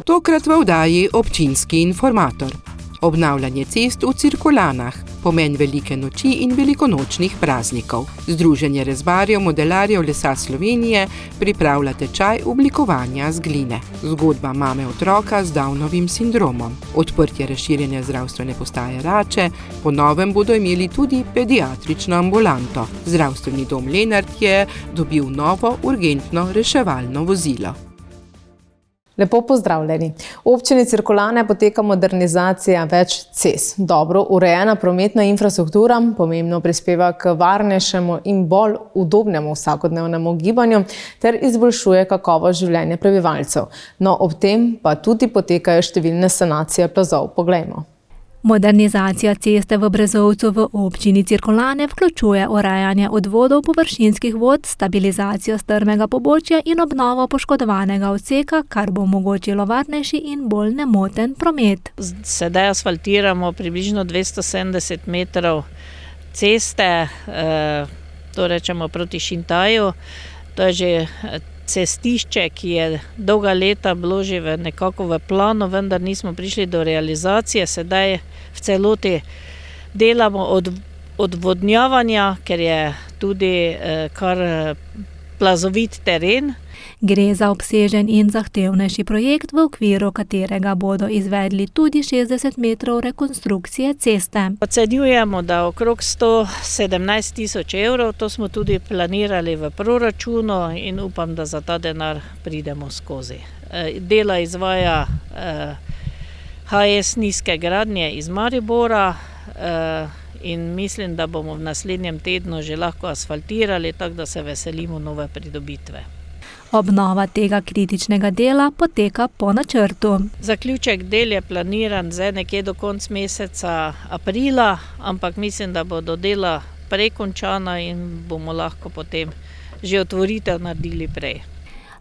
Tokrat v oddaji občinski informator. Obnavljanje cest v Cirkulanah, pomen velike noči in velikonočnih praznikov. Združenje rezbarjev, modelarjev lesa Slovenije pripravlja tečaj oblikovanja z gline. Zgodba mame otroka z Downovim sindromom. Odprtje razširjene zdravstvene postaje Rače, po novem bodo imeli tudi pediatrično ambulanto. Zdravstveni dom Lenart je dobil novo urgentno reševalno vozilo. Lepo pozdravljeni. V občini Cirkulane poteka modernizacija več cest. Dobro urejena prometna infrastruktura pomembno prispeva k varnejšemu in bolj udobnemu vsakodnevnemu gibanju ter izboljšuje kakovost življenja prebivalcev. No, ob tem pa tudi potekajo številne sanacije plazov. Poglejmo. Modernizacija ceste v Brezovcu v občini Cirkulane vključuje urejanje odvodov površinskih vod, stabilizacijo strmega pobočja in obnovo poškodovanega odseka, kar bo omogočilo varnejši in bolj nemoten promet. Sedaj asfaltiramo približno 270 metrov ceste, to rečemo proti Šintaju. To je že cestišče, ki je dolga leta bilo že nekako v planu, vendar nismo prišli do realizacije. Sedaj v celoti delamo odvodnjavanja, ker je tudi kar plazovit teren. Gre za obsežen in zahtevnejši projekt, v okviru katerega bodo izvedli tudi 60 metrov rekonstrukcije ceste. Ocenjujemo, da okrog 117 tisoč evrov, to smo tudi planirali v proračunu in upam, da za ta denar pridemo skozi. Dela izvaja HS Nizke gradnje iz Maribora in mislim, da bomo v naslednjem tednu že lahko asfaltirali, tako da se veselimo nove pridobitve. Obnova tega kritičnega dela poteka po načrtu. Zaključek del je planiran zdaj nekje do konca meseca aprila, ampak mislim, da bodo dela prekončana in bomo lahko potem že otvoritev naredili prej.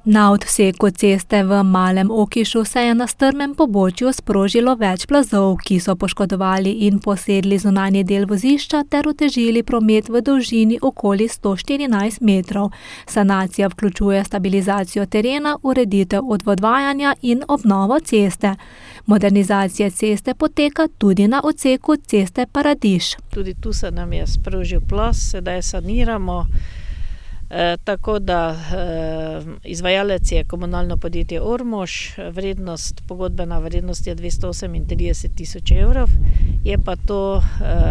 Na odseku ceste v Malem Okišu se je na strmem pobočju sprožilo več plazov, ki so poškodovali in posedli zunanji del vozišča ter otežili promet v dolžini okoli 114 metrov. Sanacija vključuje stabilizacijo terena, ureditev odvodvajanja in obnovo ceste. Modernizacija ceste poteka tudi na odseku ceste Paradiž. Tudi tu se nam je sprožil plaz, sedaj saniramo. Tako da izvajalec je komunalno podjetje Ormož, pogodbena vrednost je 238 tisoč evrov, je pa to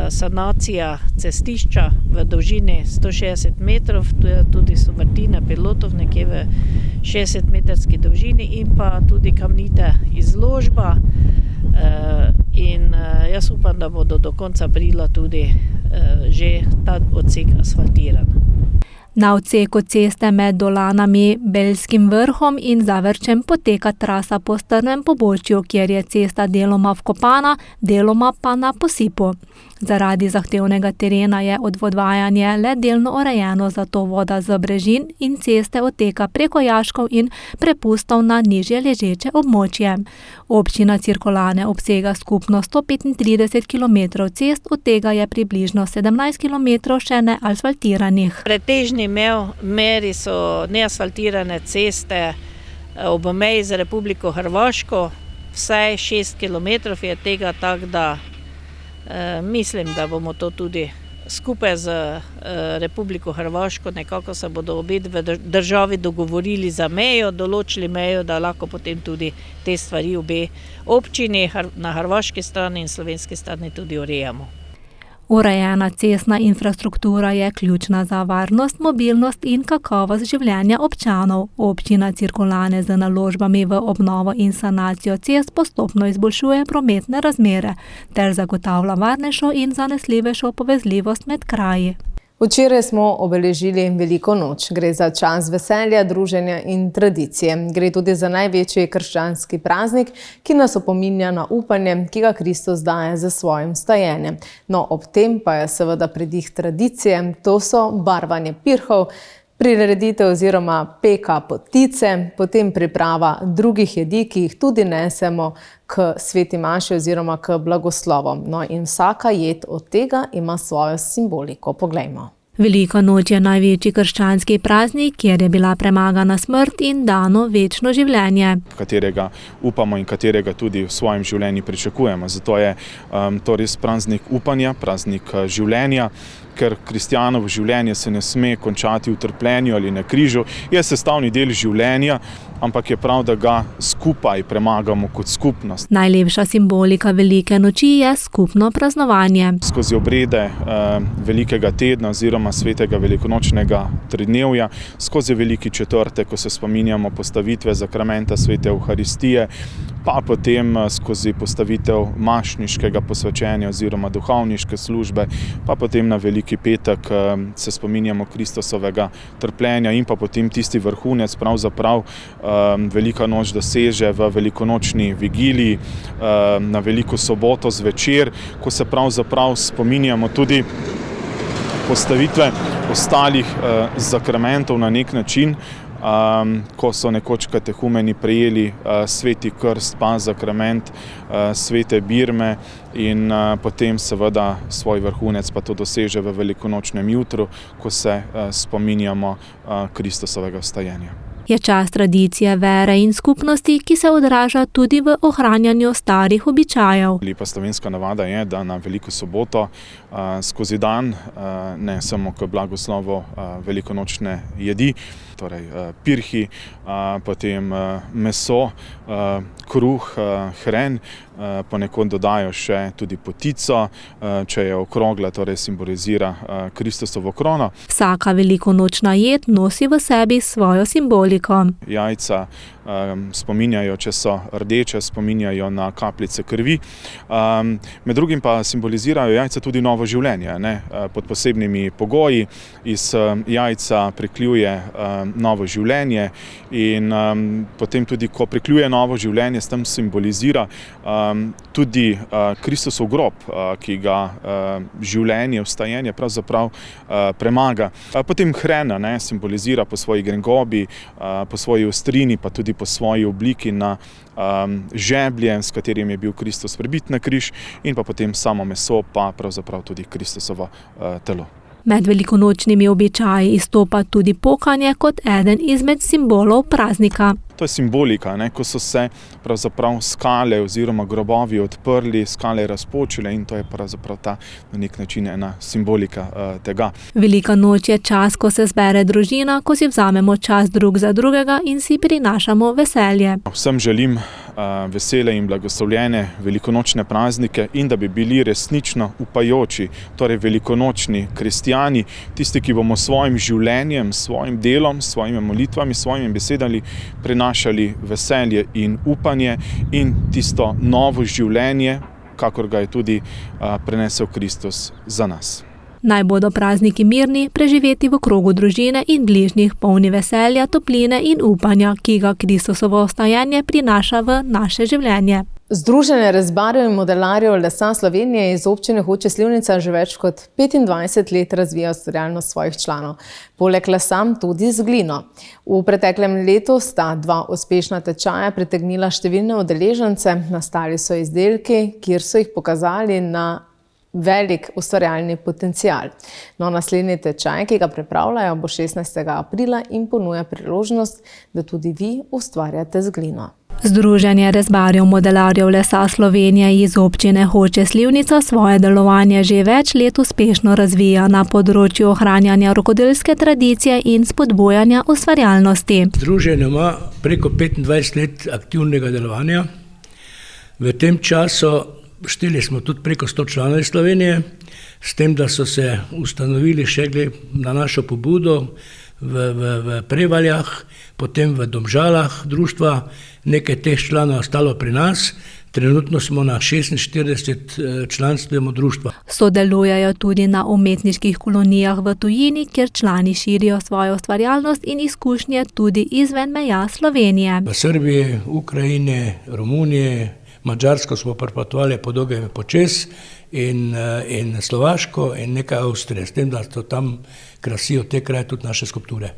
sanacija cestišča v dolžini 160 metrov, tudi so vrtine pilotov nekje v 60-metrski dolžini in pa tudi kamnita izložba in jaz upam, da bodo do konca aprila tudi že ta odsek asfaltiran. Na odseku ceste med Dolanami, Beljskim vrhom in Zavrčem poteka trasa po strmem pobočju, kjer je cesta deloma vkopana, deloma pa na posipu. Zaradi zahtevnega terena je odvodvajanje le delno urejeno, zato voda z brežin in ceste odteka preko jaškov in prepustov na nižje ležeče območje. Občina Cirkulane obsega skupno 135 km cest, od tega je približno 17 km še neasfaltiranih. Pretežni meri so neasfaltirane ceste ob meji z Republiko Hrvaško, vsaj 6 km je tega, tako da mislim, da bomo to tudi skupaj z Republiko Hrvaško, nekako se bodo obe državi dogovorili za mejo, določili mejo, da lahko potem tudi te stvari obe občini na hrvaški strani in slovenski strani tudi urejamo. Urejena cestna infrastruktura je ključna za varnost, mobilnost in kakovost življenja občanov. Občina Cirkulane z naložbami v obnovo in sanacijo cest postopno izboljšuje prometne razmere ter zagotavlja varnejšo in zanesljivejšo povezljivost med kraji. Včeraj smo obeležili Veliko noč. Gre za čas veselja, druženja in tradicije. Gre tudi za največji krščanski praznik, ki nas opominja na upanje, ki ga Kristus daje za svojim vstajenjem. No, ob tem pa je seveda pridih tradicije, to so barvanje pirhov, prireditev oziroma peka potice, potem priprava drugih jedi, ki jih tudi nesemo k sveti maši oziroma k blagoslovom. No in vsaka jed od tega ima svojo simboliko. Poglejmo. Velika noč je največji krščanski praznik, kjer je bila premagana smrt in dano večno življenje. Katerega upamo in katerega tudi v svojem življenju pričakujemo. Zato je to res praznik upanja, praznik življenja, ker kristjanovo življenje se ne sme končati v trpljenju ali na križu. Je sestavni del življenja, ampak je prav, da ga skupaj premagamo kot skupnost. Najlepša simbolika velike noči je skupno praznovanje. Skozi obrede velikega tedna oziroma svetega velikonočnega tridnevja, skozi veliki četrtek, ko se spominjamo postavitve zakramenta svete Evharistije, pa potem skozi postavitev mašniškega posvečenja oziroma duhovniške službe, pa potem na veliki petek se spominjamo Kristusovega trpljenja in pa potem tisti vrhunec, pravzaprav velika noč doseže v velikonočni vigiliji na veliko soboto zvečer, ko se pravzaprav spominjamo tudi postavitve ostalih zakramentov na nek način, ko so nekoč katehumeni prejeli sveti krst, pa zakrament svete birme in potem seveda svoj vrhunec pa to doseže v velikonočnem jutru, ko se spominjamo Kristusovega vstajenja. Je čas tradicije, vere in skupnosti, ki se odraža tudi v ohranjanju starih običajev. Lepa slovenska navada je, da na veliko soboto skozi dan, ne samo k blagoslovu velikonočne jedi, torej pirhi, potem meso, kruh, hren, ponekod dodajo še tudi potico, če je okrogla, torej simbolizira Kristusovo krono. Vsaka velikonočna jed nosi v sebi svojo simboliko. Jajca spominjajo, če so rdeče, spominjajo na kapljice krvi. Med drugim pa simbolizirajo jajca tudi novo življenje, ne? Pod posebnimi pogoji. Iz jajca prikljuje novo življenje in potem tudi, ko prikljuje novo življenje, s tem simbolizira tudi Kristusov grob, ki ga življenje, vstajenje pravzaprav premaga. Potem hrena, ne, simbolizira po svoji grenkobi, po svoji ostrini, pa tudi po svoji obliki na žeblje, s katerim je bil Kristus prebit na križ, in pa potem samo meso, pa pravzaprav tudi Kristusovo telo. Med velikonočnimi običaji izstopa tudi pokanje kot eden izmed simbolov praznika. To je simbolika, ne? Ko so se pravzaprav skale oziroma grobovi odprli, skale razpočile, in to je pravzaprav ta na nek način ena simbolika tega. Velika noč je čas, ko se zbere družina, ko si vzamemo čas drug za drugega in si prinašamo veselje. Vsem želim vesele in blagoslovljene velikonočne praznike in da bi bili resnično upajoči, torej velikonočni kristjani, tisti, ki bomo svojim življenjem, svojim delom, svojimi molitvami, svojimi besedami prinašali veselje in upanje in tisto novo življenje, kakor ga je tudi prenesel Kristus za nas. Naj bodo prazniki mirni, preživeti v krogu družine in bližnjih, polni veselja, topline in upanja, ki ga Kristusovo vstajenje prinaša v naše življenje. Združenje rezbarjev in modelarjev lesa Slovenije iz občine Hoče - Slivnica že več kot 25 let razvija ustvarjalnost svojih članov. Poleg lesa tudi z glino. V preteklem letu sta 2 uspešna tečaja pritegnila številne udeležence, nastali so izdelki, kjer so jih pokazali na velik ustvarjalni potencial. No, naslednji tečaj, ki ga pripravljajo, bo 16. aprila in ponuja priložnost, da tudi vi ustvarjate z glino. Združenje rezbarjev modelarjev lesa Slovenije iz občine Hoče - Slivnica svoje delovanje že več let uspešno razvija na področju ohranjanja rokodelske tradicije in spodbujanja ustvarjalnosti. Združenje ima preko 25 let aktivnega delovanja. V tem času šteli smo tudi preko 100 članov iz Slovenije, s tem, da so se ustanovili še na našo pobudo v Prevaljah, potem v Domžalah društva, nekaj teh članov ostalo pri nas. Trenutno smo na 46 članstvemu društva. Sodelujejo tudi na umetniških kolonijah v tujini, kjer člani širijo svojo ustvarjalnost in izkušnje tudi izven meja Slovenije. V Srbiji, Ukrajini, Romuniji, Madžarsko smo prepotovali po dolgem počez in Slovaško in nekaj Avstrije, s tem, da so tam krasijo te kraje tudi naše skulpture.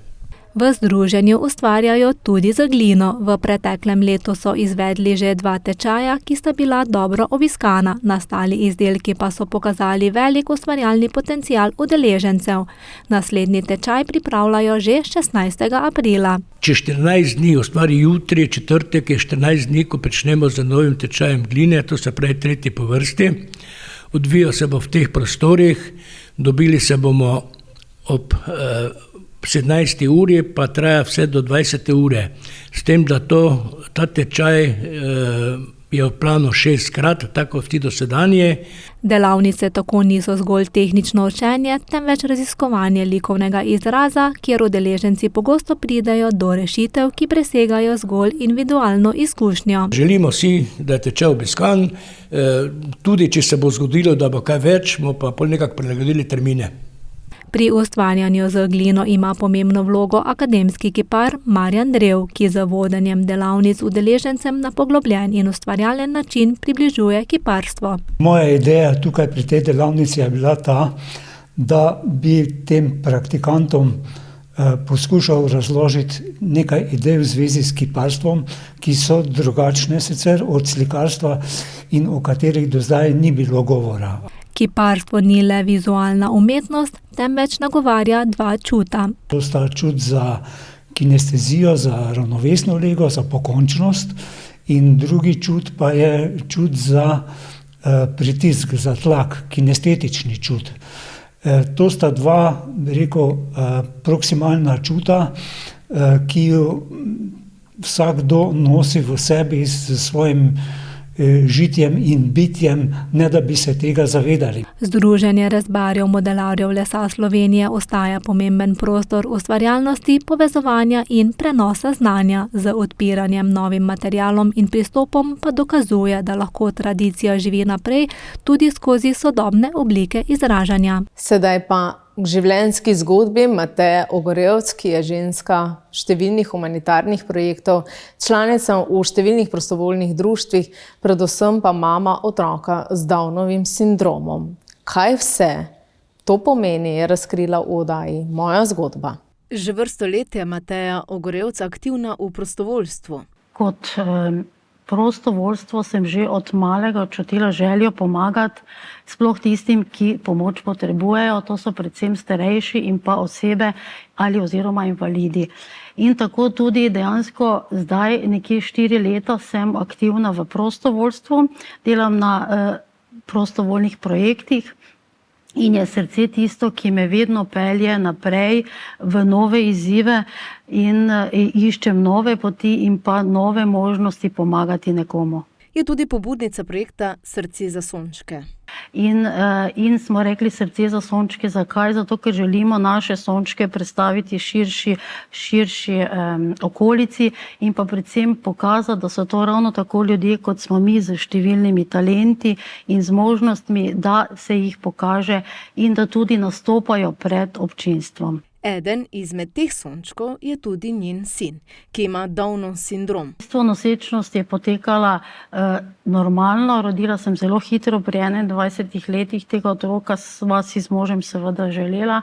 V združenju ustvarjajo tudi z glino. V preteklem letu so izvedli že 2 tečaja, ki sta bila dobro obiskana. Nastali izdelki pa so pokazali velik ustvarjalni potencial udeležencev. Naslednji tečaj pripravljajo že 16. aprila. Čez 14 dni, ustvari jutri, četrtek je 14 dni, ko pričnemo z novim tečajem gline, to se pravi 3. po vrsti. Odvija se bo v teh prostorih, dobili se bomo ob 17. uri, pa traja vse do 20. ure. S tem, da ta tečaj je v planu 6-krat, tako vsi dosedanje. Delavnice tako niso zgolj tehnično učenje, temveč raziskovanje likovnega izraza, kjer udeleženci pogosto pridejo do rešitev, ki presegajo zgolj individualno izkušnjo. Želimo si, da je tečaj obiskan, tudi če se bo zgodilo, da bo kaj več, bomo pa pol nekako prilagodili termine. Pri ustvarjanju z glino ima pomembno vlogo akademski kipar Marjan Drev, ki z vodenjem delavnic udeležencem na poglobljen in ustvarjalen način približuje kiparstvo. Moja ideja tukaj pri tej delavnici je bila ta, da bi tem praktikantom poskušal razložiti nekaj idej v zvezi s kiparstvom, ki so drugačne sicer od slikarstva in o katerih do zdaj ni bilo govora. Kiparstvo ni le vizualna umetnost, temveč nagovarja 2 čuta. To sta čut za kinestezijo, za ravnovesno lego, za pokončnost, in drugi čut pa je čut za pritisk, za tlak, kinestetični čut. To sta 2, bi rekel, proksimalna čuta, ki jo vsakdo nosi v sebi s svojim žitjem in bitjem, ne da bi se tega zavedali. Združenje rezbarjev modelarjev lesa Slovenije ostaja pomemben prostor ustvarjalnosti, povezovanja in prenosa znanja. Z odpiranjem novim materialom in pristopom pa dokazuje, da lahko tradicija živi naprej tudi skozi sodobne oblike izražanja. Sedaj pa k življenjski zgodbi Mateje Ogorevc, ki je ženska številnih humanitarnih projektov, članica v številnih prostovoljnih društvih, predvsem pa mama otroka z Downovim sindromom. Kaj vse to pomeni, je razkrila v oddaji Moja zgodba. Že vrsto let je Mateja Ogorevc aktivna v prostovoljstvu. Kot prostovoljstvo sem že od malega čutila željo pomagati sploh tistim, ki pomoč potrebujejo, to so predvsem starejši in pa osebe ali oziroma invalidi. In tako tudi dejansko zdaj nekje 4 leta sem aktivna v prostovoljstvu, delam na prostovoljnih projektih in je srce tisto, ki me vedno pelje naprej v nove izzive in iščem nove poti in pa nove možnosti pomagati nekomu. Je tudi pobudnica projekta Srce za sončke. In smo rekli Srce za sončke, zakaj? Zato, ker želimo naše sončke predstaviti širši okolici in pa predvsem pokazati, da so to ravno tako ljudje, kot smo mi, z številnimi talenti in zmožnostmi, da se jih pokaže in da tudi nastopajo pred občinstvom. Eden izmed teh sončkov je tudi njen sin, ki ima Downov sindrom. Nosečnost je potekala normalno, rodila sem zelo hitro, pri 21 letih tega otroka sva si z možem seveda želela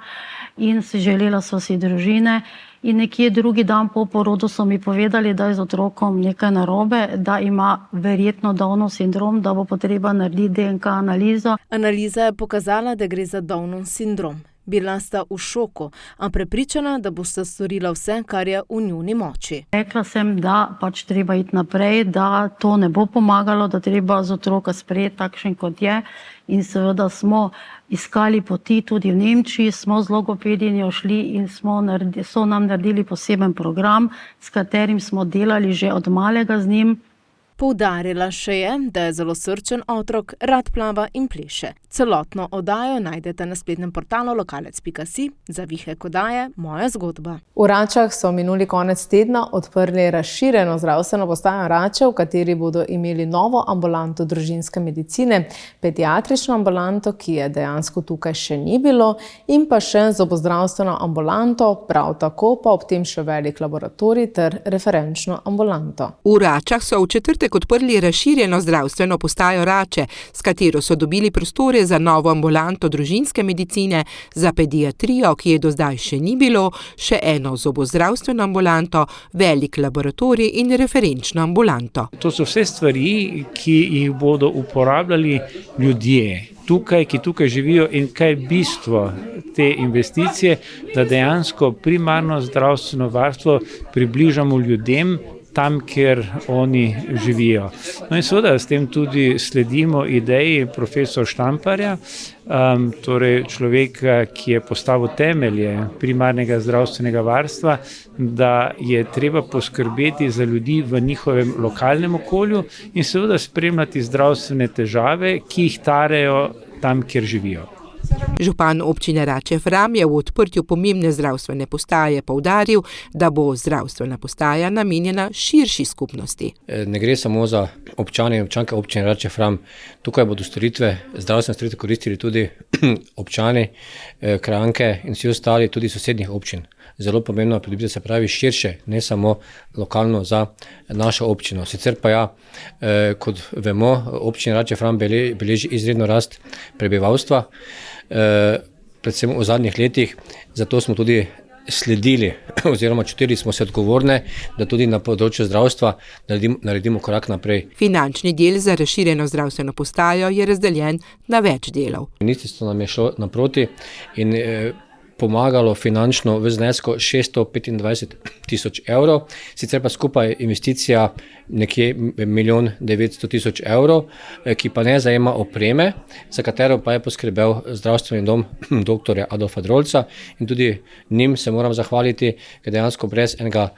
in želela sva si družine. In nekje drugi dan po porodu so mi povedali, da je z otrokom nekaj narobe, da ima verjetno Downov sindrom, da bo potreba narediti DNK analizo. Analiza je pokazala, da gre za Downov sindrom. Bila sta v šoku, a prepričana, da bosta storila vse, kar je v njuni moči. Rekla sem, da pač treba iti naprej, da to ne bo pomagalo, da treba z otroka sprejeti takšen, kot je. In seveda smo iskali poti tudi v Nemčiji, smo z logopedinjo šli in so nam naredili poseben program, s katerim smo delali že od malega z njim. Poudarila še je, da je zelo srčen otrok, rad plava in pleše. Celotno oddajo najdete na spletnem portalu lokalec.si, za vihek oddaje Moja zgodba. V Račah so minuli konec tedna odprli razširjeno zdravstveno postajo Rače, v kateri bodo imeli novo ambulanto družinske medicine, pediatrično ambulanto, ki je dejansko tukaj še ni bilo, in pa še zobozdravstveno ambulanto, prav tako pa ob tem še velik laboratorij ter referenčno ambulanto. V Račah so v četrtek petek odprli razširjeno zdravstveno postajo Rače, s katero so dobili prostore za novo ambulanto družinske medicine, za pediatrijo, ki je do zdaj še ni bilo, še eno zobozdravstveno ambulanto, velik laboratorij in referenčno ambulanto. To so vse stvari, ki jih bodo uporabljali ljudje ki tukaj živijo, in kaj je bistvo te investicije, da dejansko primarno zdravstveno varstvo približamo ljudem tam, kjer oni živijo. No in seveda s tem tudi sledimo ideji profesor Štamparja, torej človeka, ki je postavil temelje primarnega zdravstvenega varstva, da je treba poskrbeti za ljudi v njihovem lokalnem okolju in seveda spremljati zdravstvene težave, ki jih tarejo tam, kjer živijo. Župan občine Rače Fram je v odprtju pomembne zdravstvene postaje poudaril, da bo zdravstvena postaja namenjena širši skupnosti. Ne gre samo za občane in občanke občine Rače Fram. Tukaj bodo zdravstvene storitve koristili tudi občani, krajanke in vsi ostali tudi sosednjih občin. Zelo pomembno je pridobiti, se pravi, širše, ne samo lokalno za našo občino. Sicer pa kot vemo, občina Rače Fram beleži izredno rast prebivalstva, predvsem v zadnjih letih, zato smo tudi sledili oziroma čutili smo se odgovorne, da tudi na področju zdravstva naredimo korak naprej. Finančni del za razširjeno zdravstveno postajo je razdeljen na več delov. Ministrstvo nam je šlo naproti in pomagalo finančno v znesku 625.000 evrov, sicer pa skupaj investicija nekje 1.900.000 evrov, ki pa ne zajema opreme, za katero pa je poskrbel zdravstveni dom dr. Adolfa Drolca in tudi njim se moram zahvaliti, ker dejansko brez enega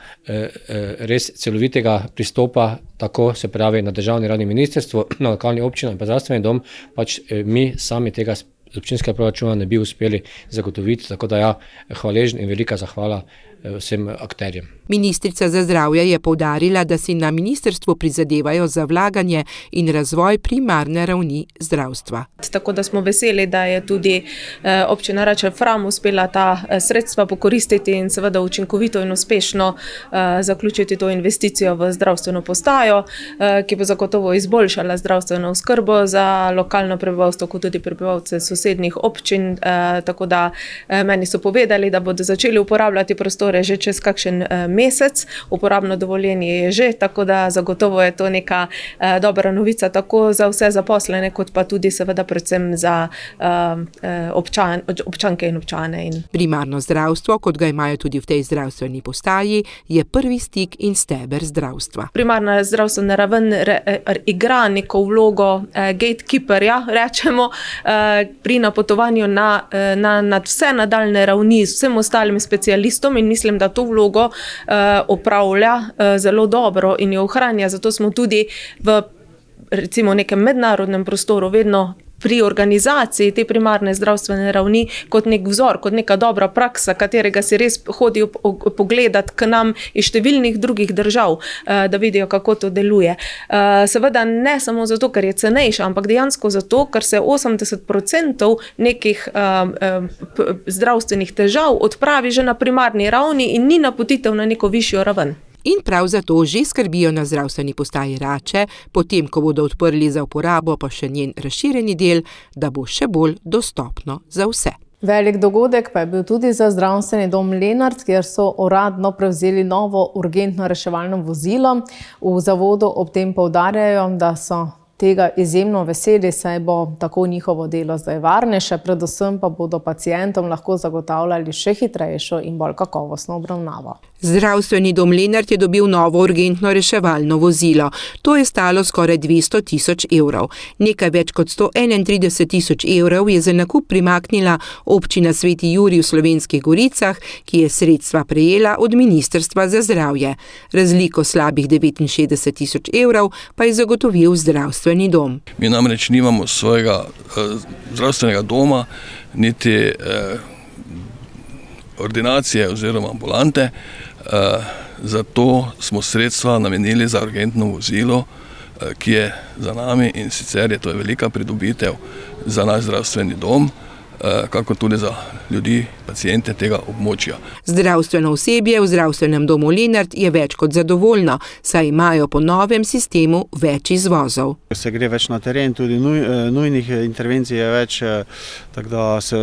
res celovitega pristopa, tako se pravi na državni ravni ministrstvo, na lokalni občini in pa zdravstveni dom, pač mi sami tega z občinskega proračuna ne bi uspeli zagotoviti, tako da hvaležen in velika zahvala vsem akterjem. Ministrica za zdravje je poudarila, da si na ministrstvu prizadevajo za vlaganje in razvoj primarne ravni zdravstva. Tako da smo veseli, da je tudi občina Rače Fram uspela ta sredstva pokoristiti in seveda učinkovito in uspešno zaključiti to investicijo v zdravstveno postajo, ki bo zagotovo izboljšala zdravstveno oskrbo za lokalno prebivalstvo, kot tudi prebivalce sosednjih občin. Tako da meni so povedali, da bodo začeli uporabljati prostore že čez kakšen mesec. Uporabno dovoljenje je že, tako da zagotovo je to neka dobra novica tako za vse zaposlene, kot pa tudi seveda predvsem za občanke in občane. Primarno zdravstvo, kot ga imajo tudi v tej zdravstveni postaji, je prvi stik in steber zdravstva. Primarna zdravstvena raven igra neko vlogo gatekeeperja, rečemo, pri napotovanju na vse nadaljne ravni s vsem ostalim specialistom in mislim, da to vlogo opravlja zelo dobro in jo ohranja. Zato smo tudi v recimo nekem mednarodnem prostoru vedno pri organizaciji te primarne zdravstvene ravni kot nek vzor, kot neka dobra praksa, katerega si res hodijo pogledati k nam iz številnih drugih držav, da vidijo, kako to deluje. Seveda ne samo zato, ker je cenejša, ampak dejansko zato, ker se 80% nekih zdravstvenih težav odpravi že na primarni ravni in ni napotitev na neko višjo raven. In prav zato že skrbijo na zdravstveni postaji Rače, potem ko bodo odprli za uporabo pa še njen razširjeni del, da bo še bolj dostopno za vse. Velik dogodek pa je bil tudi za zdravstveni dom Lenart, kjer so uradno prevzeli novo urgentno reševalno vozilo. V zavodu ob tem poudarjajo, da so tega izjemno veseli, saj bo tako njihovo delo zdaj varnejše, predvsem pa bodo pacientom lahko zagotavljali še hitrejšo in bolj kakovostno obravnavo. Zdravstveni dom Lenart je dobil novo urgentno reševalno vozilo. To je stalo skoraj 200.000 evrov. Nekaj več kot 131.000 evrov je za nakup primaknila občina Sveti Jurij v Slovenskih Goricah, ki je sredstva prejela od Ministrstva za zdravje. Razliko slabih 69.000 evrov pa je zagotovil zdravstveni dom. Mi namreč nimamo svojega zdravstvenega doma, niti ordinacije oziroma ambulante, zato smo sredstva namenili za urgentno vozilo, ki je za nami in sicer je to velika pridobitev za naš zdravstveni dom. kakor tudi za ljudi, pacijente tega območja. Zdravstveno osebje v zdravstvenem domu Lenart je več kot zadovoljno, saj imajo po novem sistemu več izvozov. Se gre več na teren, tudi nujnih intervencij je več, tako da se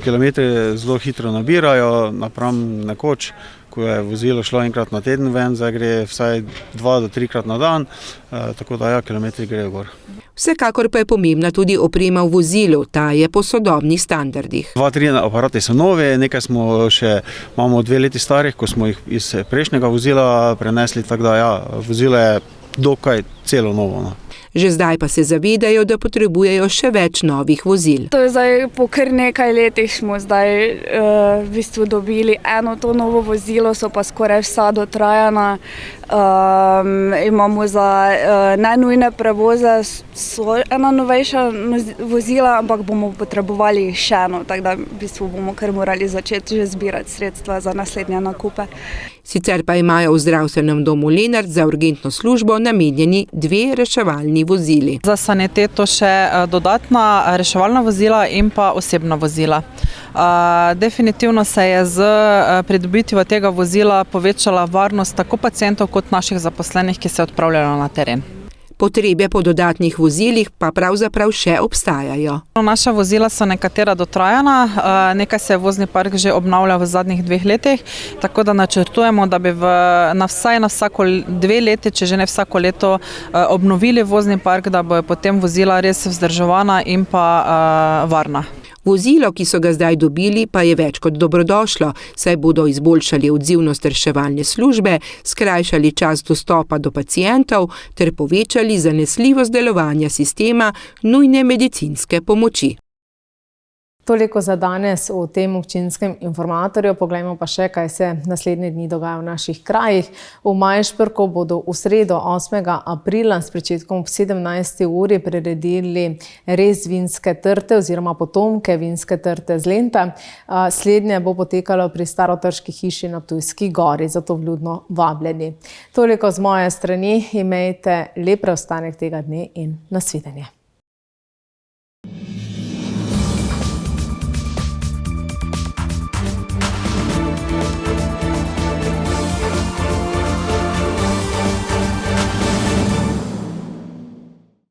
kilometri zelo hitro nabirajo, napram nekoč, ko je vozilo šlo enkrat na teden ven, zdaj gre vsaj 2 do 3 krat na dan, tako da kilometri grejo gor. Vsekakor pa je pomembna tudi oprema v vozilu, ta je po sodobnih standardih. 2-3 aparati so novi, nekaj imamo 2 leti starih, ko smo jih iz prejšnjega vozila prenesli, tako da vozilo je dokaj celo novo. No. Že zdaj pa se zavedajo, da potrebujejo še več novih vozil. To je zdaj po kar nekaj letih smo zdaj v bistvu dobili eno to novo vozilo, so pa skoraj vsa dotrajana. Imamo za nenujne prevoze so ena novejša vozila, ampak bomo potrebovali še eno, tako da v bistvu bomo kar morali začeti že zbirati sredstva za naslednje nakupe. Sicer pa imajo v zdravstvenem domu Lenart za urgentno službo namenjeni 2 reševalni vozili. Za saniteto še dodatna reševalna vozila in pa osebna vozila. Definitivno se je z pridobitvijo tega vozila povečala varnost tako pacientov kot naših zaposlenih, ki se odpravljajo na teren. Potrebe po dodatnih vozilih pa pravzaprav še obstajajo. Naša vozila so nekatera dotrajana, nekaj se je vozni park že obnavljal v zadnjih 2 letih, tako da načrtujemo, da bi vsaj na vsako 2 leti, če že ne vsako leto, obnovili vozni park, da bojo potem vozila res vzdrževana in pa varna. Vozilo, ki so ga zdaj dobili, pa je več kot dobrodošlo, saj bodo izboljšali odzivnost reševalne službe, skrajšali čas dostopa do pacientov ter povečali zanesljivost delovanja sistema nujne medicinske pomoči. Toliko za danes v tem občinskem informatorju. Poglejmo pa še, kaj se naslednje dni dogaja v naših krajih. V Majšperku bodo v sredo 8. aprila s pričetkom ob 17. uri priredili rez vinske trte oziroma potomke vinske trte z Lenta. Slednje bo potekalo pri Starotrški hiši na Ptujski gori, zato vljudno vabljeni. Toliko z moje strani, imejte lep preostanek tega dne in nasvidenje.